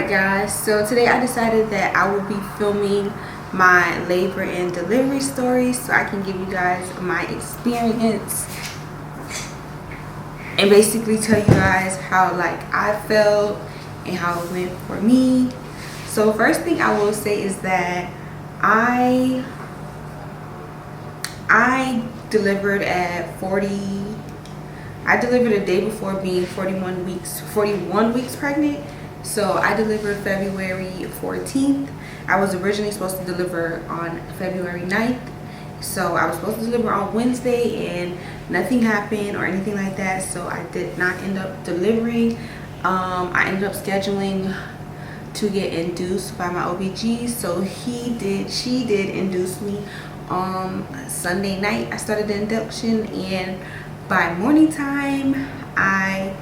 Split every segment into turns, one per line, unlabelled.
Alright guys, so today I decided that I will be filming my labor and delivery stories so I can give you guys my experience and basically tell you guys how I felt and how it went for me. So first thing I will say is that I delivered at 40. I delivered a day before being 41 weeks pregnant. So I delivered February 14th. I was originally supposed to deliver on February 9th. So I was supposed to deliver on Wednesday and nothing happened or anything like that. So I did not end up delivering. I ended up scheduling to get induced by my OBG. So she did induce me on Sunday night. I started the induction, and by morning time I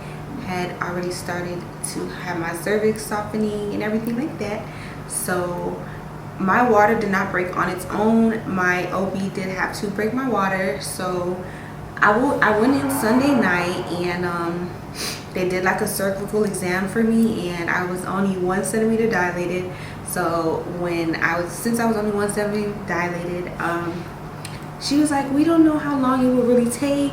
had already started to have my cervix softening and everything like that. So my water did not break on its own. My OB did have to break my water. So I went in Sunday night, and they did like a cervical exam for me, and I was only 1 centimeter dilated. So since I was only 1 centimeter dilated, she was like, we don't know how long it will really take.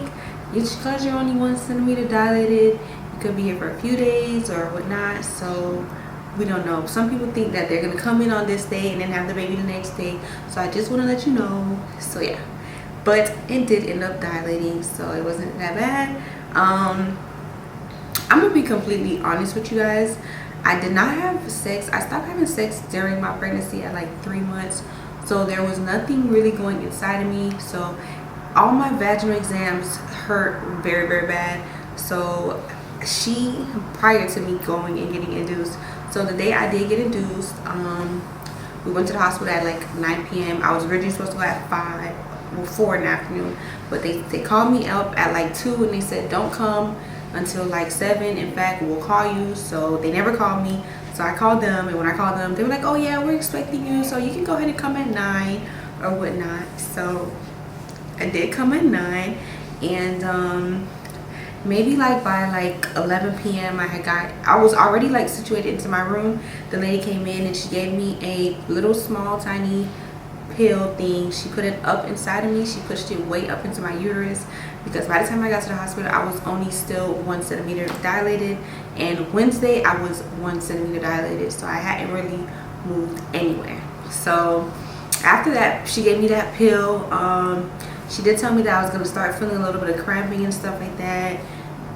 It's because you're only 1 centimeter dilated. You could be here for a few days or whatnot. So we don't know. Some people think that they're gonna come in on this day and then have the baby the next day. So I just want to let you know. So yeah, but it did end up dilating, so it wasn't that bad. I'm gonna be completely honest with you guys. I did not have sex. I stopped having sex during my pregnancy at like 3 months. So there was nothing really going inside of me. So all my vaginal exams hurt very, very bad. So prior to me going and getting induced, so the day I did get induced, we went to the hospital at like 9 p.m. I was originally supposed to go at 4 in the afternoon, but they called me up at like 2, and they said don't come until like 7. In fact, we'll call you. So they never called me. So I called them, and when I called them, they were like, oh yeah, we're expecting you, so you can go ahead and come at 9 or whatnot. So I did come at 9, and maybe like by like 11 p.m. I was already like situated into my room. The lady came in and she gave me a little small tiny pill thing. She put it up inside of me. She pushed it way up into my uterus, because by the time I got to the hospital, I was only still 1 centimeter dilated, and Wednesday I was 1 centimeter dilated, so I hadn't really moved anywhere. So after that, she gave me that pill. She did tell me that I was going to start feeling a little bit of cramping and stuff like that.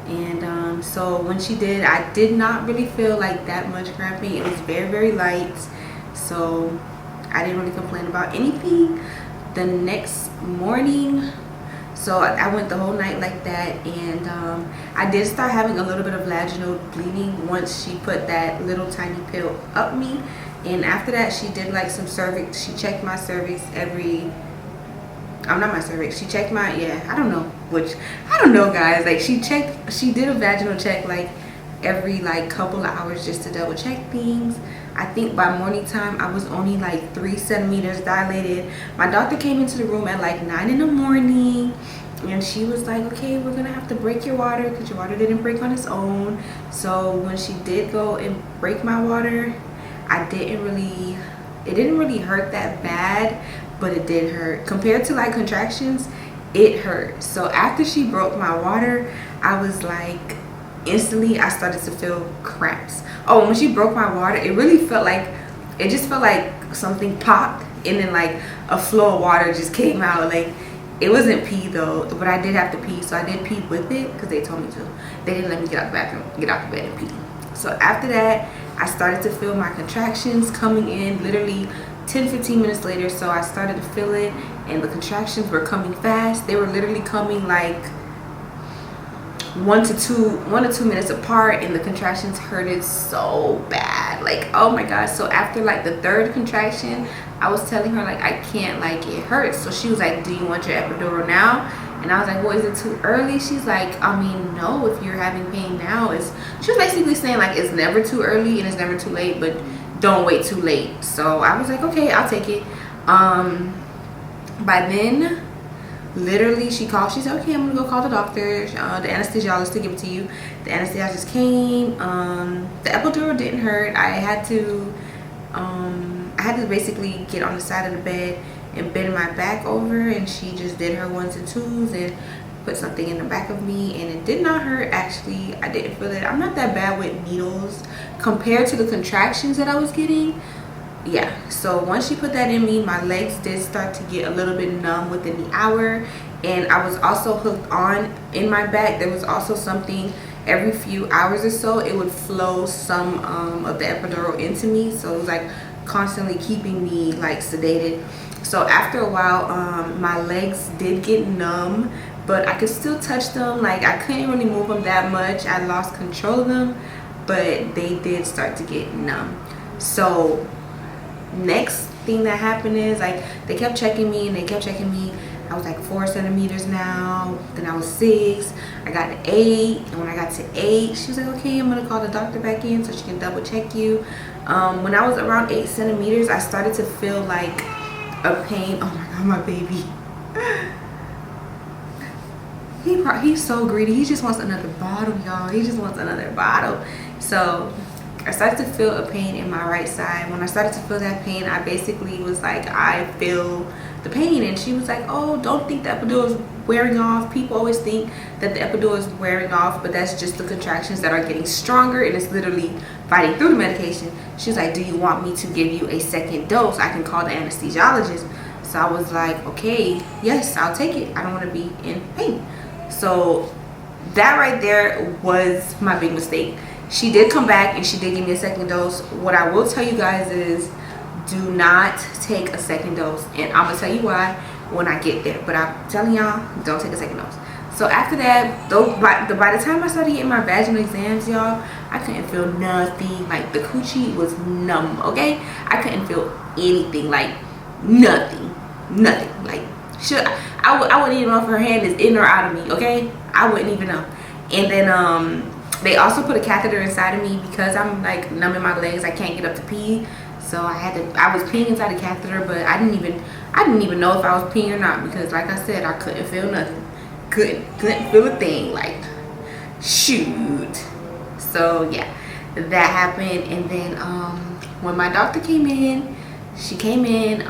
And so when she did, I did not really feel like that much cramping. It was very, very light. So I didn't really complain about anything. The next morning, so I went the whole night like that. And I did start having a little bit of vaginal bleeding once she put that little tiny pill up me. And after that, she did like some cervix. She checked my cervix not my cervix. She checked my, I don't know guys. Like she did a vaginal check like every like couple of hours just to double check things. I think by morning time I was only like 3 centimeters dilated. My doctor came into the room at like 9 in the morning, and she was like, okay, we're gonna have to break your water because your water didn't break on its own. So when she did go and break my water, it didn't really hurt that bad, but it did hurt. Compared to like contractions, it hurt. So after she broke my water, I was like, instantly I started to feel cramps. Oh, when she broke my water, it just felt like something popped, and then like a flow of water just came out. Like it wasn't pee though, but I did have to pee, so I did pee with it because they told me to. They didn't let me get out the bathroom, get out the bed and pee. So after that, I started to feel my contractions coming in literally 10-15 minutes later. So I started to feel it, and the contractions were coming fast. They were literally coming like 1 to 2 minutes apart, and the contractions hurted so bad, like oh my gosh. So after like the 3rd contraction, I was telling her like I can't, like it hurts. So she was like, do you want your epidural now? And I was like, well, is it too early? She's like, I mean, no, if you're having pain now. She was basically saying like it's never too early and it's never too late, but don't wait too late. So I was like, okay, I'll take it. By then Literally, she called. She said, "Okay, I'm gonna go call the doctor, the anesthesiologist to give it to you." The anesthesiologist came. The epidural didn't hurt. I had to basically get on the side of the bed and bend my back over, and she just did her 1s and 2s and put something in the back of me, and it did not hurt. Actually, I didn't feel it. I'm not that bad with needles compared to the contractions that I was getting. Yeah, so once she put that in me, my legs did start to get a little bit numb within the hour, and I was also hooked on in my back. There was also something every few hours or so, it would flow some of the epidural into me, so it was like constantly keeping me like sedated. So after a while, my legs did get numb, but I could still touch them. Like, I couldn't really move them that much. I lost control of them, but they did start to get numb. So next thing that happened is, like, they kept checking me and they kept checking me. I was like 4 centimeters now, then I was 6, I got to 8, and when I got to 8, she was like, "Okay, I'm gonna call the doctor back in so she can double check you." When I was around 8 centimeters, I started to feel like a pain. Oh my god, my baby. He's so greedy. He just wants another bottle, y'all. He just wants another bottle. So I started to feel a pain in my right side. When I started to feel that pain, I basically was like, "I feel the pain." And she was like, "Oh, don't think the epidural is wearing off. People always think that the epidural is wearing off, but that's just the contractions that are getting stronger, and it's literally fighting through the medication." She was like, "Do you want me to give you a second dose? I can call the anesthesiologist." So I was like, "Okay, yes, I'll take it. I don't want to be in pain." So that right there was my big mistake. She did come back and she did give me a second dose. What I will tell you guys is, do not take a second dose, and I'm gonna tell you why when I get there, but I'm telling y'all, don't take a second dose. So after that, though, by the time I started getting my vaginal exams, y'all, I couldn't feel nothing. Like, the coochie was numb, okay? I couldn't feel anything, like nothing. Like, I wouldn't even know if her hand is in or out of me, okay? I wouldn't even know. And then they also put a catheter inside of me because I'm like numb in my legs. I can't get up to pee. So I was peeing inside the catheter, but I didn't even know if I was peeing or not, because like I said, I couldn't feel nothing. Couldn't feel a thing. Like, shoot. So yeah, that happened. And then when my doctor came in, she came in,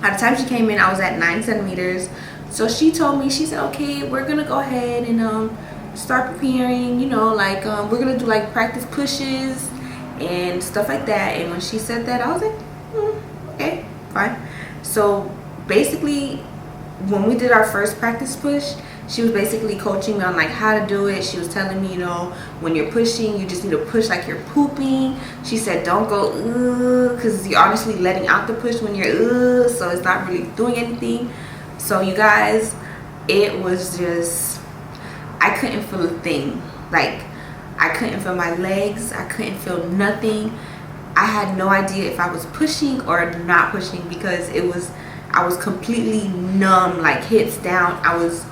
by the time she came in, I was at 9 centimeters. So she told me, she said, "Okay, we're gonna go ahead and start preparing, you know, like we're gonna do like practice pushes and stuff like that." And when she said that, I was like, okay, fine. So basically, when we did our first practice push, she was basically coaching me on like how to do it. She was telling me, you know, when you're pushing, you just need to push like you're pooping. She said, "Don't go because you're honestly letting out the push when you're so it's not really doing anything." So you guys, it was just, I couldn't feel a thing. Like, I couldn't feel my legs. I couldn't feel nothing. I had no idea if I was pushing or not pushing, because I was completely numb, like hips down. I was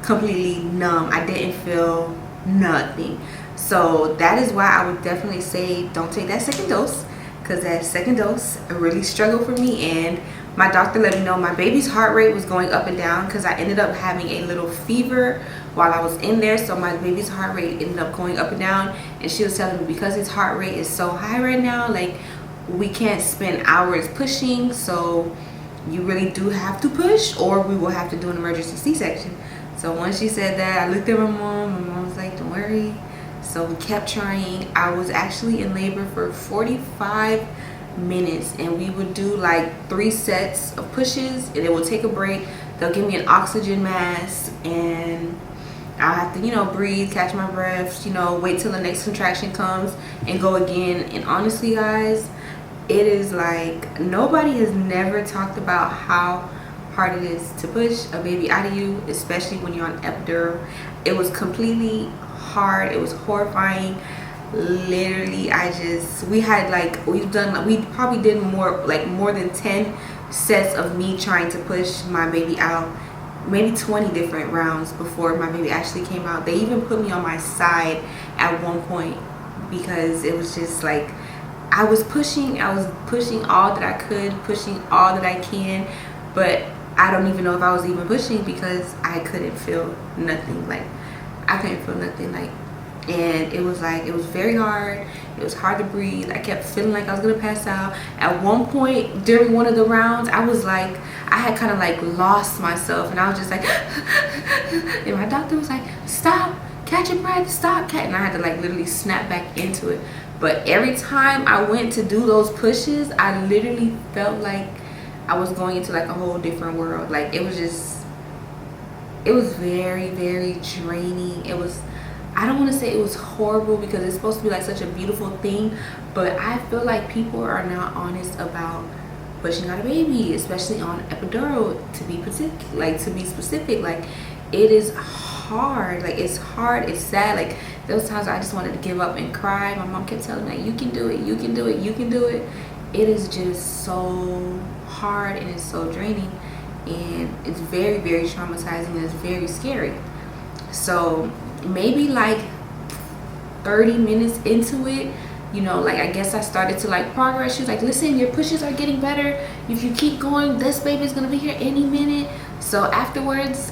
completely numb. I didn't feel nothing. So that is why I would definitely say don't take that second dose, because that second dose really struggled for me. And my doctor let me know my baby's heart rate was going up and down, because I ended up having a little fever while I was in there. So my baby's heart rate ended up going up and down, and she was telling me, because his heart rate is so high right now, like, we can't spend hours pushing, so you really do have to push, or we will have to do an emergency C-section. So once she said that, I looked at my mom was like, "Don't worry." So we kept trying. I was actually in labor for 45 minutes, and we would do like 3 sets of pushes, and it will take a break. They'll give me an oxygen mask, and I'll have to, you know, breathe, catch my breath, you know, wait till the next contraction comes and go again. And honestly, guys, it is like, nobody has never talked about how hard it is to push a baby out of you, especially when you're on epidural. It was completely hard. It was horrifying. Literally, we probably did more than 10 sets of me trying to push my baby out, maybe 20 different rounds before my baby actually came out. They even put me on my side at one point, because it was just like, I was pushing all that I could, pushing all that I can, but I don't even know if I was even pushing because I couldn't feel nothing. Like, I couldn't feel nothing. Like, and it was very hard. It was hard to breathe. I kept feeling like I was gonna pass out. At one point during one of the rounds, I was like, I had kind of like lost myself, and I was just like and my doctor was like, stop, catch your breath, stop, and I had to like literally snap back into it. But every time I went to do those pushes, I literally felt like I was going into like a whole different world. Like, it was very, very draining. It was, I don't want to say it was horrible because it's supposed to be like such a beautiful thing, but I feel like people are not honest about pushing out a baby, especially on epidural, to be specific. Like, it is hard. Like, it's hard, it's sad. Like, those times I just wanted to give up and cry. My mom kept telling me, like, you can do it, you can do it, you can do it. It is just so hard, and it's so draining, and it's very, very traumatizing, and it's very scary. So maybe like 30 minutes into it, you know, like, I guess I started to like progress. She was like, listen, your pushes are getting better. If you keep going, this baby's gonna be here any minute. So afterwards,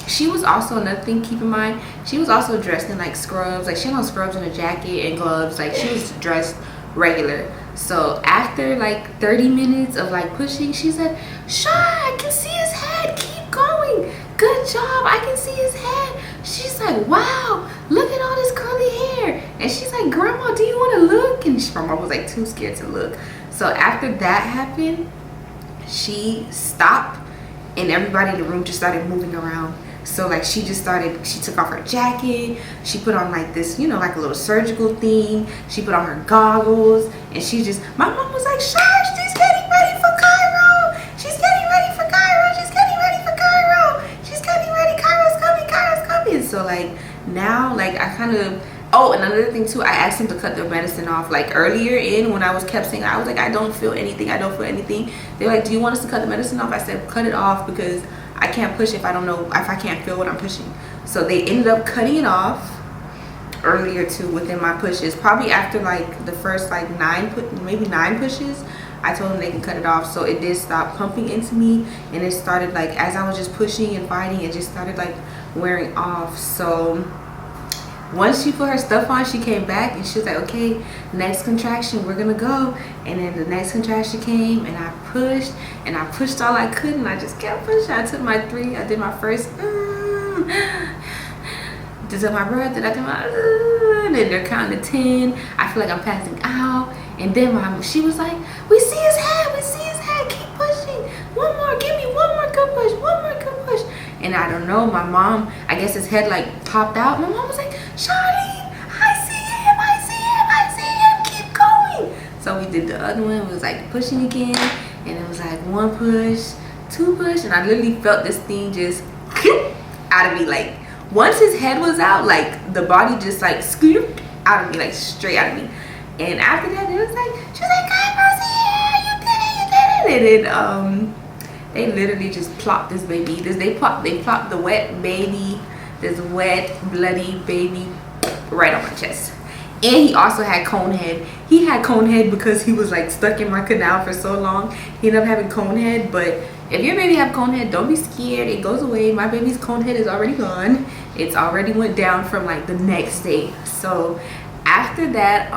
she was also, another thing, keep in mind, she was also dressed in like scrubs. Like, she had on scrubs and a jacket and gloves. Like, she was dressed regular. So after like 30 minutes of like pushing, she said, Char, I can see his head, keep going, good job, I can see his head. She's like, wow, look at all this curly hair. And she's like, Grandma, do you want to look? And my mom was like too scared to look. So after that happened, she stopped, and everybody in the room just started moving around. So like, she took off her jacket, she put on like this, you know, like a little surgical thing, she put on her goggles, and my mom was like, Char, she's getting ready for Cairo, she's getting ready for Cairo, she's getting ready for Cairo, she's getting ready, Cairo's coming, Cairo's coming. So like, now, like, I kind of, oh, and another thing too, I asked them to cut their medicine off. Like, earlier when I kept saying, I was like, I don't feel anything, I don't feel anything. They're like, do you want us to cut the medicine off? I said, cut it off, because I can't push if I can't feel what I'm pushing. So they ended up cutting it off earlier too within my pushes. Probably after like the first like maybe 9 pushes, I told them they can cut it off. So it did stop pumping into me, and it started like, as I was just pushing and fighting, it just started like wearing off. So once she put her stuff on, she came back and she was like, okay, next contraction, we're gonna go. And then the next contraction came, and I pushed all I could, and I just kept pushing. I took my 3, I did my first just took my breath, then I did my and then they're counting to 10. I feel like I'm passing out, and then she was like, we see his head, keep pushing, one more, give me one more good push, one more good push. And I don't know, my mom, I guess his head like popped out. My mom was like, Charlene, I see him, keep going. So we did the other one. It was like pushing again, and it was like 1 push, 2 push, and I literally felt this thing just out of me. Like, once his head was out, like, the body just like scooped out of me, like straight out of me. And after that, she was like, I see it, you did it. And then they literally just plopped this baby. They plopped the wet baby, this wet, bloody baby, right on my chest. And he also had cone head. He had cone head because he was like stuck in my canal for so long. He ended up having cone head. But if your baby have cone head, don't be scared. It goes away. My baby's cone head is already gone. It's already went down from like the next day. So after that,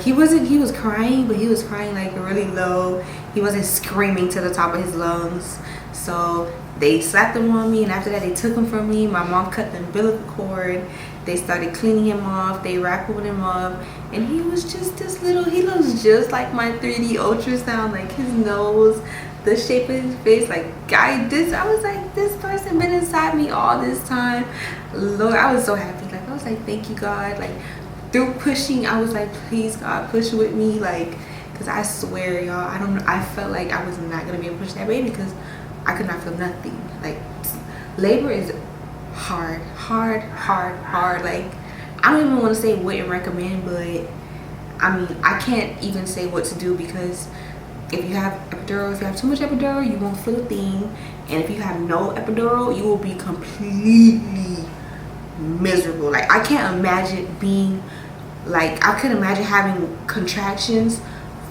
he was crying, but he was crying like really low. He wasn't screaming to the top of his lungs. So they slapped him on me, and after that they took him from me. My mom cut the umbilical cord. They started cleaning him off. They wrapped him up, and he was just this little, he looks just like my 3D ultrasound, like his nose, the shape of his face. Like, I was like, this person been inside me all this time. Lord, I was so happy. Like, I was like, thank you, God. Like, through pushing, I was like, please, God, push with me. Like, because I swear, y'all, I felt like I was not gonna be able to push that baby because I could not feel nothing. Like, labor is hard. Like, I don't even want to say wouldn't recommend, but I mean, I can't even say what to do, because if you have epidural, if you have too much epidural, you won't feel a thing. And if you have no epidural, you will be completely miserable. Like, I can't imagine being like, I couldn't imagine having contractions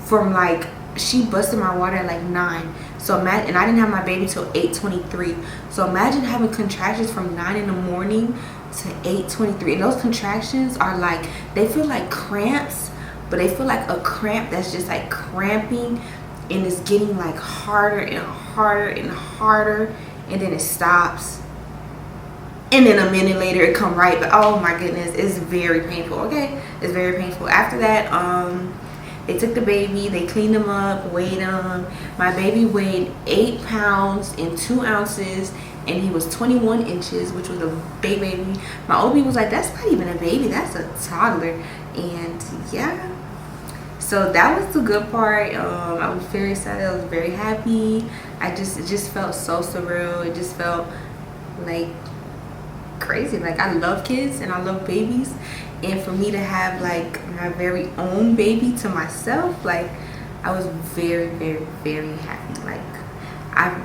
from like she busted my water at like 9. So imagine, and I didn't have my baby till 8:23. So imagine having contractions from 9 in the morning to 8:23. And those contractions are like, they feel like cramps, but they feel like a cramp that's just like cramping, and it's getting like harder and harder and harder, and then it stops. And then a minute later it come right back. Oh my goodness, it's very painful. Okay, it's very painful. After that, they took the baby, they cleaned him up, weighed him. My baby weighed 8 pounds and 2 ounces, and he was 21 inches, which was a big baby. My OB was like, that's not even a baby, that's a toddler. And yeah, so that was the good part. I was very excited, I was very happy. It just felt so surreal. It just felt like crazy. Like, I love kids and I love babies, and for me to have like my very own baby to myself, like, I was very, very, very happy. Like,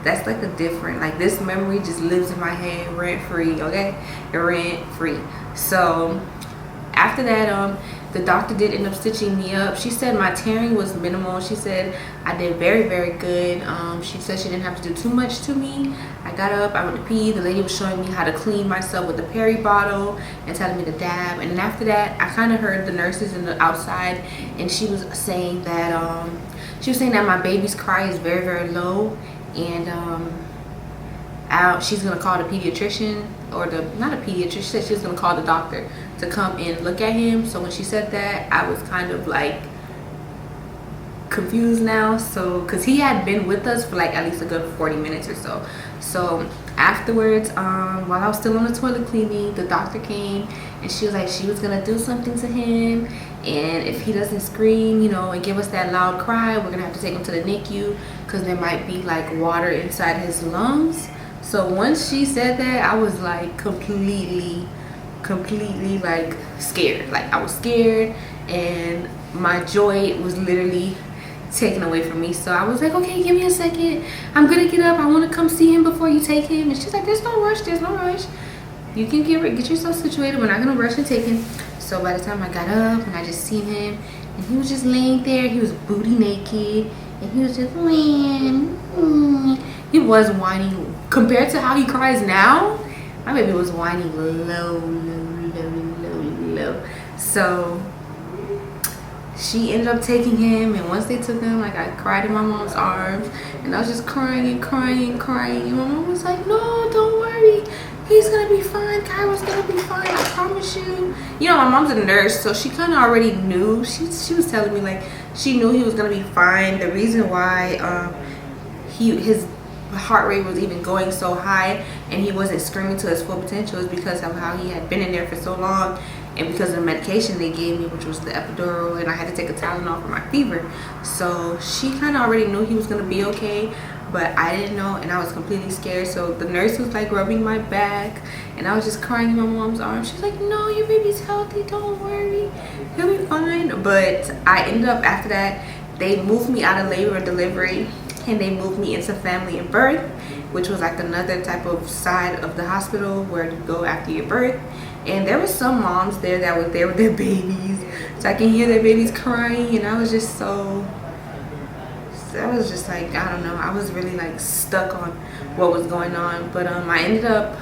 that's like a different, like, this memory just lives in my head rent free. Okay, rent free. So after that, the doctor did end up stitching me up. She said my tearing was minimal. She said I did very, very good. She said she didn't have to do too much to me. I got up, I went to pee. The lady was showing me how to clean myself with the peri bottle and telling me to dab. And then after that, I kind of heard the nurses in the outside, and she was saying that my baby's cry is very, very low, and she's gonna call the pediatrician, or not a pediatrician. She said she was gonna call the doctor to come and look at him. So when she said that, I was kind of like confused now. So because he had been with us for like at least a good 40 minutes or so. So afterwards, while I was still on the toilet cleaning, the doctor came, and she was like, she was gonna do something to him, and if he doesn't scream, you know, and give us that loud cry, we're gonna have to take him to the NICU, because there might be like water inside his lungs. So once she said that, I was like completely like scared. Like, I was scared, and my joy was literally taken away from me. So I was like, okay, give me a second, I'm gonna get up, I want to come see him before you take him. And she's like, there's no rush, you can get yourself situated, we're not gonna rush and take him. So by the time I got up and I just seen him, and he was just laying there, he was booty naked, and he was just he was whining. Compared to how he cries now, my baby was whining low. So she ended up taking him, and once they took him, like, I cried in my mom's arms, and I was just crying and crying and crying, and my mom was like, no, don't worry, he's gonna be fine, Kairo's gonna be fine, I promise you. You know, my mom's a nurse, so she kind of already knew. She was telling me, like, she knew he was gonna be fine. The reason why his heart rate was even going so high and he wasn't screaming to his full potential is because of how he had been in there for so long, and because of the medication they gave me, which was the Epidural, and I had to take a Tylenol for my fever. So she kind of already knew he was gonna be okay, but I didn't know, and I was completely scared. So the nurse was like rubbing my back, and I was just crying in my mom's arms. She's like, no, your baby's healthy, don't worry, he'll be fine. But I ended up, after that, they moved me out of labor and delivery, and they moved me into family and birth, which was like another type of side of the hospital where you go after your birth. And there were some moms there that were there with their babies, so I can hear their babies crying, and I was just like, I don't know, I was really like stuck on what was going on. But I ended up,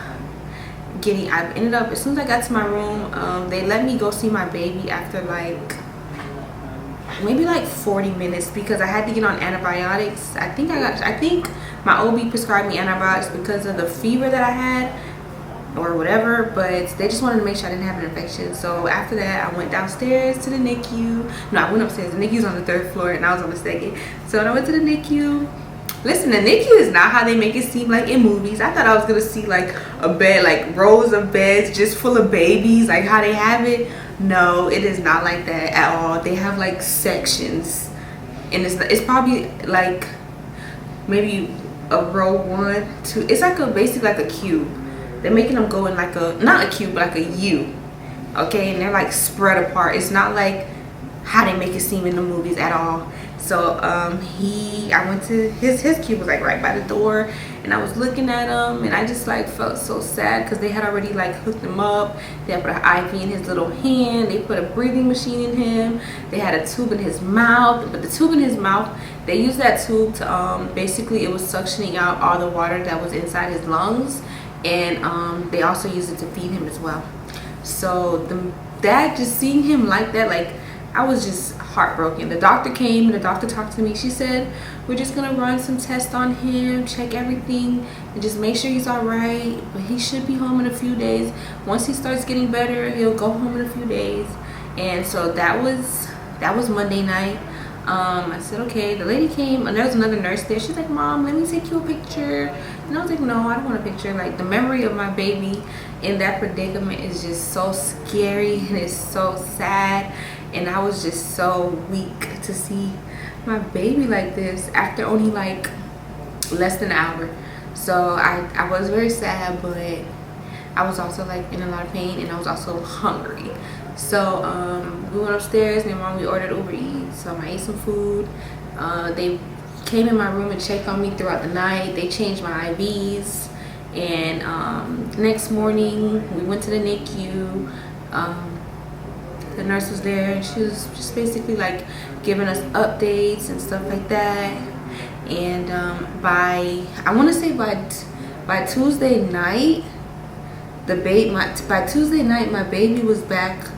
as soon as I got to my room, they let me go see my baby after like maybe like 40 minutes, because I had to get on antibiotics. I think my OB prescribed me antibiotics because of the fever that I had or whatever, but they just wanted to make sure I didn't have an infection. So after that, I went downstairs to the NICU. No, I went upstairs. The NICU's on the 3rd floor and I was on the 2nd. So when I went to the NICU, listen, the NICU is not how they make it seem like in movies. I thought I was gonna see like a bed, like rows of beds just full of babies, like how they have it. No, it is not like that at all. They have like sections, and it's probably like maybe a row 1, 2. It's like basically like a cube. They're making them go in like not a cube, but like a U. Okay, and they're like spread apart. It's not like how they make it seem in the movies at all. So I went to his cube was like right by the door, and I was looking at him, and I just like felt so sad because they had already like hooked him up. They had put an IV in his little hand, they put a breathing machine in him, they had a tube in his mouth. But the tube in his mouth, they used that tube to basically it was suctioning out all the water that was inside his lungs, and they also used it to feed him as well. So just seeing him like that, like I was just heartbroken. The doctor came and the doctor talked to me. She said, we're just gonna run some tests on him, check everything, and just make sure he's all right, but he should be home in a few days. Once he starts getting better, he'll go home in a few days. And so that was Monday night. I said okay. The lady came and there was another nurse there. She's like, Mom, let me take you a picture. And I was like, no, I don't want a picture. Like, the memory of my baby in that predicament is just so scary and it's so sad. And I was just so weak to see my baby like this after only like less than an hour. So I was very sad, but I was also like in a lot of pain, and I was also hungry. So we went upstairs, and Mom, we ordered Uber Eats. So I ate some food. They came in my room and checked on me throughout the night. They changed my IVs, and next morning we went to the NICU. The nurse was there, and she was just basically like giving us updates and stuff like that. And I want to say by Tuesday night, by Tuesday night my baby was back.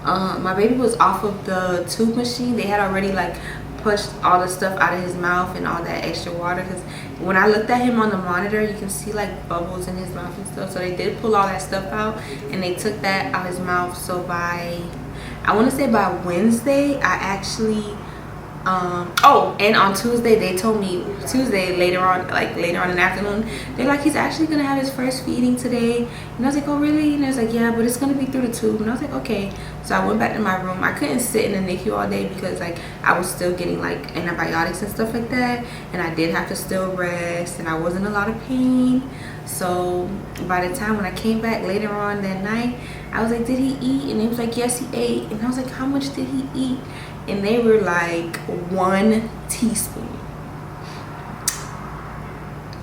My baby was off of the tube machine. They had already like pushed all the stuff out of his mouth and all that extra water, because when I looked at him on the monitor, you can see like bubbles in his mouth and stuff. So they did pull all that stuff out, and they took that out of his mouth. So I want to say by Wednesday, I actually and on Tuesday they told me, later on in the afternoon, they're like, he's actually gonna have his first feeding today. And I was like, oh really? And I was like, yeah, but it's gonna be through the tube. And I was like, okay. So I went back to my room. I couldn't sit in the NICU all day because like I was still getting like antibiotics and stuff like that, and I did have to still rest, and I was in a lot of pain. So by the time when I came back later on that night, I was like, did he eat? And he was like, yes, he ate. And I was like, how much did he eat? And they were like 1 teaspoon.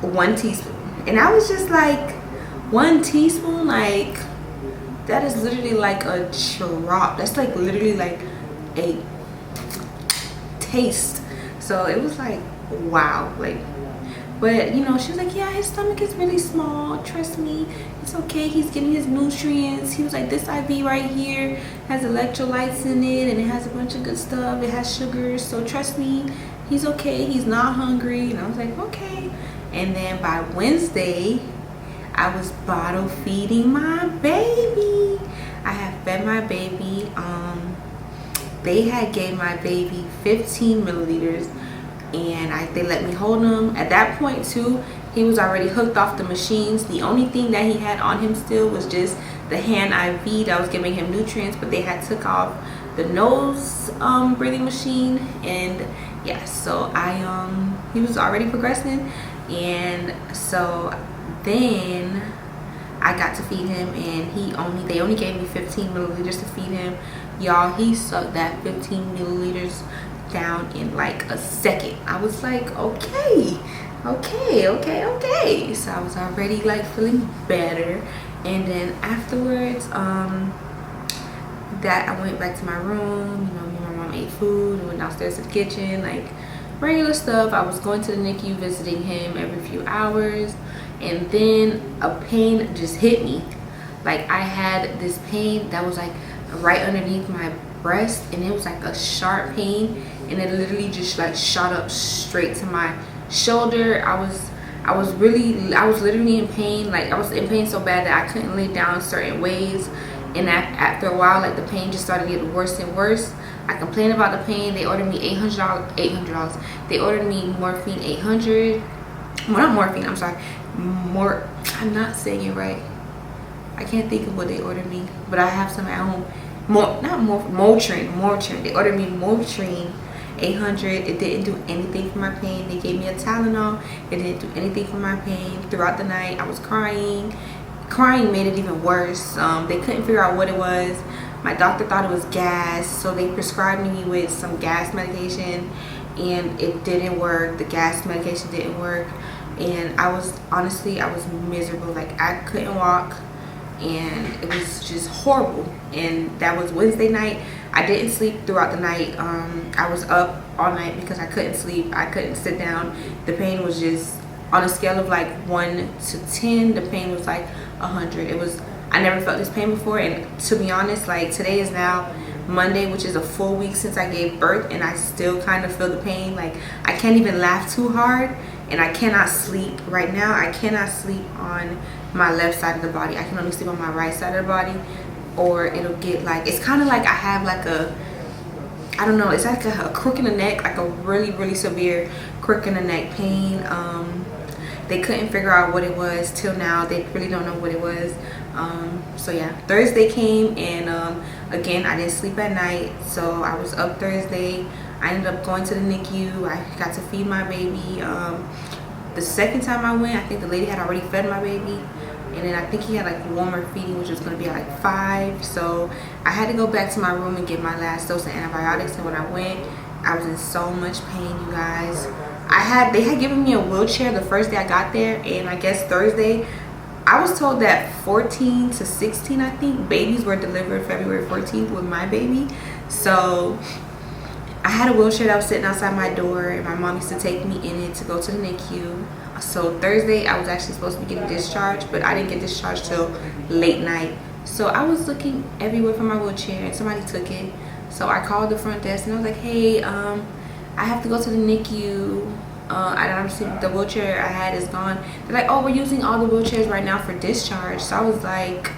1 teaspoon. And I was just like, 1 teaspoon? Like, that is literally like a drop. That's like literally like a taste. So it was like, wow. Like, but you know, she was like, yeah, his stomach is really small, trust me, it's okay, he's getting his nutrients. He was like, this IV right here has electrolytes in it, and it has a bunch of good stuff, it has sugars, so trust me, he's okay, he's not hungry. And I was like, okay. And then by Wednesday, I was bottle feeding my baby. I have fed my baby. They had gave my baby 15 milliliters, and they let me hold him. At that point too, he was already hooked off the machines. The only thing that he had on him still was just the hand IV that was giving him nutrients, but they had took off the nose breathing machine. And yeah, so he was already progressing, and so then I got to feed him, and they only gave me 15 milliliters to feed him. Y'all, he sucked that 15 milliliters down in like a second. I was like, okay. So I was already like feeling better. And then afterwards, that I went back to my room. You know, me and my mom ate food and went downstairs to the kitchen, like regular stuff. I was going to the NICU, visiting him every few hours. And then a pain just hit me. Like, I had this pain that was like right underneath my breast, and it was like a sharp pain, and it literally just like shot up straight to my shoulder. I was literally in pain. Like, I was in pain so bad that I couldn't lay down certain ways, and after a while, like, the pain just started getting worse and worse. I complained about the pain. They ordered me $800. They ordered me morphine 800. Well, not morphine, I'm sorry, I'm not saying it right. I can't think of what they ordered me, but I have some at home. Motrin. They ordered me Motrin 800. It didn't do anything for my pain. They gave me a Tylenol. It didn't do anything for my pain. Throughout the night, I was crying. Crying made it even worse. They couldn't figure out what it was. My doctor thought it was gas, so they prescribed me with some gas medication, and it didn't work. The gas medication didn't work, and I was miserable. Like, I couldn't walk, and it was just horrible. And that was Wednesday night. I didn't sleep throughout the night. I was up all night because I couldn't sleep. I couldn't sit down. The pain was just, on a scale of like 1 to 10, the pain was like 100. I never felt this pain before. And to be honest, like, today is now Monday, which is a full week since I gave birth, and I still kind of feel the pain. Like, I can't even laugh too hard, and I cannot sleep right now. I cannot sleep on my left side of the body. I can only sleep on my right side of the body, or it'll get like, it's kind of like I have like a, I don't know, it's like a crook in the neck, like a really severe crook in the neck pain. They couldn't figure out what it was till now. They really don't know what it was. So yeah, Thursday came, and again, I didn't sleep at night, so I was up Thursday. I ended up going to the NICU. I got to feed my baby. The second time I went, I think the lady had already fed my baby, and then I think he had like warmer feeding, which was going to be at like 5. So I had to go back to my room and get my last dose of antibiotics. And when I went, I was in so much pain, you guys. They had given me a wheelchair the first day I got there, and I guess Thursday, I was told that 14 to 16, I think, babies were delivered February 14th with my baby. So I had a wheelchair that was sitting outside my door, and my mom used to take me in it to go to the NICU. So Thursday, I was actually supposed to be getting discharged, but I didn't get discharged till late night. So I was looking everywhere for my wheelchair, and somebody took it. So I called the front desk, and I was like, hey, I have to go to the NICU. I don't understand, the wheelchair I had is gone. They're like, oh, we're using all the wheelchairs right now for discharge. So I was like,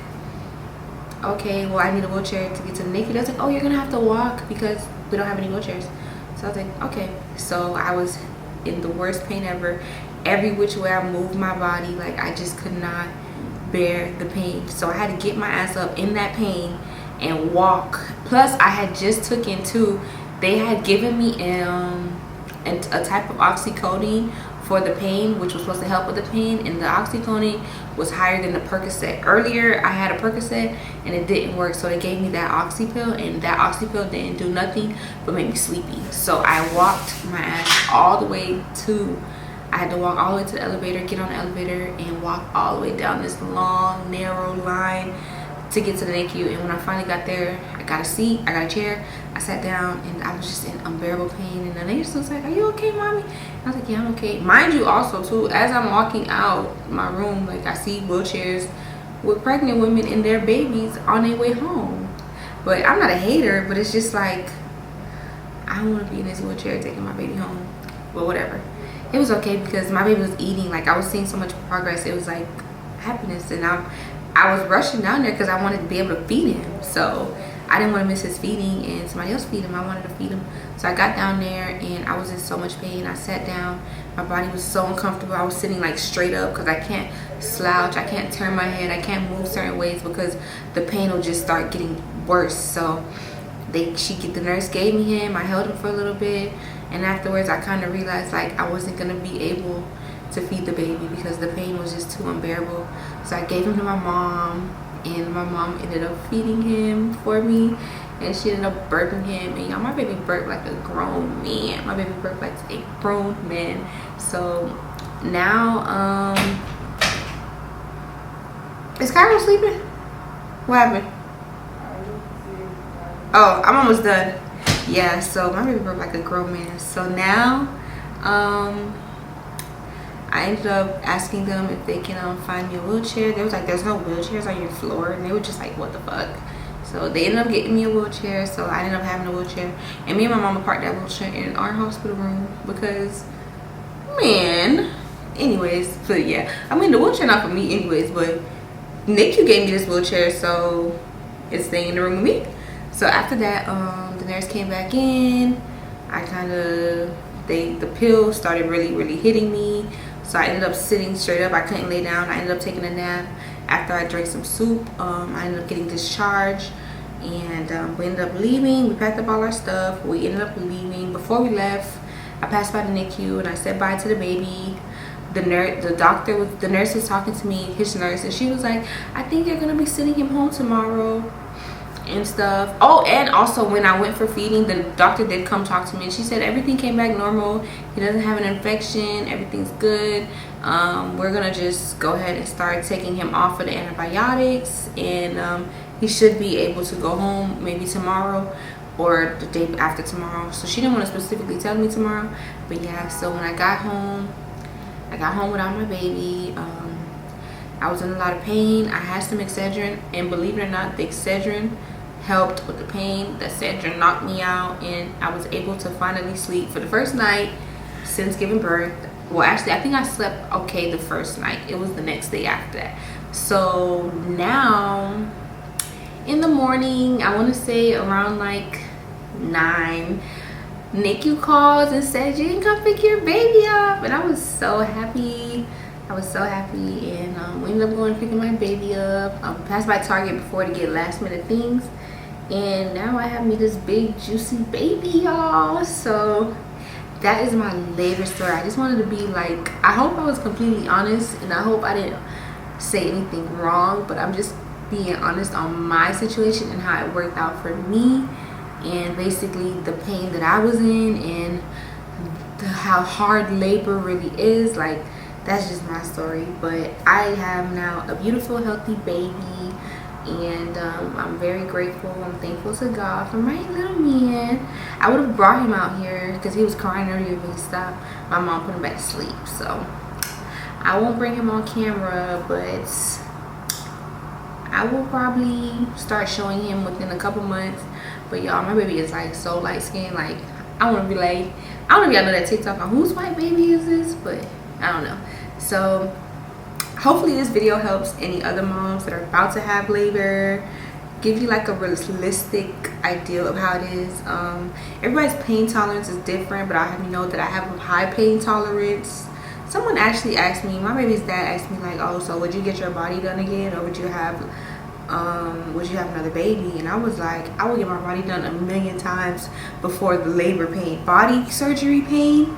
okay, well, I need a wheelchair to get to the NICU. They're like, oh, you're gonna have to walk because we don't have any wheelchairs. So I was like, okay. So I was in the worst pain ever. Every which way I moved my body, like, I just could not bear the pain. So I had to get my ass up in that pain and walk. Plus, I had just took in too, they had given me a type of oxycodone for the pain, which was supposed to help with the pain, and the oxycodone was higher than the Percocet. Earlier I had a Percocet and it didn't work, so they gave me that oxy pill, and that oxy pill didn't do nothing but make me sleepy. So I walked my ass all the way to, I had to walk all the way to the elevator, get on the elevator, and walk all the way down this long narrow line to get to the NICU. And when I finally got there, I got a seat, I got a chair, I sat down, and I was just in unbearable pain. And the nurse was like, are you okay, mommy? And I was like, yeah, I'm okay. Mind you, also too, as I'm walking out my room, like, I see wheelchairs with pregnant women and their babies on their way home. But I'm not a hater, but it's just like, I don't want to be in this wheelchair taking my baby home. But whatever, it was okay because my baby was eating. Like, I was seeing so much progress. It was like happiness. And I was rushing down there because I wanted to be able to feed him. So I didn't want to miss his feeding and somebody else feed him. I wanted to feed him. So I got down there and I was in so much pain. I sat down. My body was so uncomfortable. I was sitting like straight up because I can't slouch. I can't turn my head. I can't move certain ways because the pain will just start getting worse. So the nurse gave me him. I held him for a little bit. And afterwards, I kind of realized like I wasn't going to be able to feed the baby because the pain was just too unbearable. So I gave him to my mom, and my mom ended up feeding him for me, and she ended up burping him. And y'all, my baby burped like a grown man. My baby burped like a grown man. So now, is Cairo sleeping? What happened? Oh, I'm almost done. Yeah, so my baby burped like a grown man. So now, I ended up asking them if they can find me a wheelchair. They was like, there's no wheelchairs on your floor. And they were just like, what the fuck? So they ended up getting me a wheelchair. So I ended up having a wheelchair. And me and my mama parked that wheelchair in our hospital room because, man. Anyways, but yeah. I mean, the wheelchair not for me anyways. But NICU gave me this wheelchair. So it's staying in the room with me. So after that, the nurse came back in. I kind of, the pill started really hitting me. So I ended up sitting straight up. I couldn't lay down. I ended up taking a nap. After I drank some soup, I ended up getting discharged. And we ended up leaving. We packed up all our stuff. We ended up leaving. Before we left, I passed by the NICU and I said bye to the baby. The nurse was talking to me, his nurse, and she was like, I think you're going to be sending him home tomorrow. and stuff. Oh, and also when I went for feeding, the doctor did come talk to me, and she said everything came back normal. He doesn't have an infection, everything's good. We're gonna just go ahead and start taking him off of the antibiotics, and he should be able to go home maybe tomorrow or the day after tomorrow. So she didn't want to specifically tell me tomorrow, but yeah. So when I got home without my baby. I was in a lot of pain. I had some Excedrin, and believe it or not, the Excedrin helped with the pain. The Excedrin knocked me out, and I was able to finally sleep for the first night since giving birth. Well, actually, I think I slept okay the first night. It was the next day after that. So now in the morning, I want to say around like 9, NICU calls and said you can come pick your baby up, and I was so happy. I was so happy, and we ended up going and picking my baby up. Passed by Target before to get last minute things, and now I have me this big juicy baby, y'all. So that is my labor story. I just wanted to be like, I hope I was completely honest, and I hope I didn't say anything wrong, but I'm just being honest on my situation and how it worked out for me, and basically the pain that I was in, and how hard labor really is. Like, that's just my story. But I have now a beautiful, healthy baby, and I'm very grateful. I'm thankful to God for my little man. I would have brought him out here because he was crying earlier, but he stopped. My mom put him back to sleep, so I won't bring him on camera, but I will probably start showing him within a couple months. But y'all, my baby is like so light skinned. Like, I want to be like, I don't know if y'all know that TikTok on whose white baby is this, but I don't know. So hopefully this video helps any other moms that are about to have labor, give you like a realistic idea of how it is. Everybody's pain tolerance is different, but I have you know that I have a high pain tolerance. Someone actually asked me, my baby's dad asked me like, oh, so would you get your body done again, or would you have another baby? And I was like, I would get my body done 1,000,000 times before the labor pain. Body surgery pain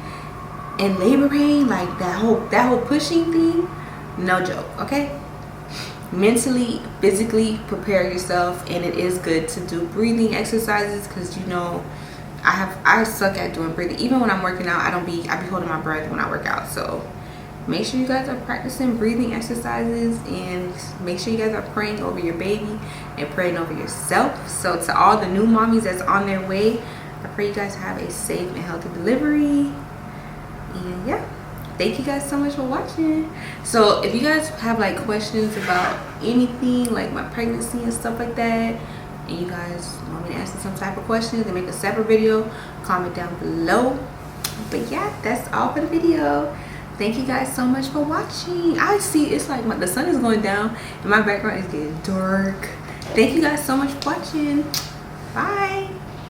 and labor pain, like that whole pushing thing, no joke. Okay, mentally, physically prepare yourself, and it is good to do breathing exercises, because you know I suck at doing breathing. Even when I'm working out, I be holding my breath when I work out. So make sure you guys are practicing breathing exercises, and make sure you guys are praying over your baby and praying over yourself. So to all the new mommies that's on their way, I pray you guys have a safe and healthy delivery. And yeah, thank you guys so much for watching. So if you guys have like questions about anything like my pregnancy and stuff like that, and you guys want me to answer some type of questions and make a separate video, comment down below. But yeah, that's all for the video. Thank you guys so much for watching. I see it's like the sun is going down and my background is getting dark. Thank you guys so much for watching. Bye.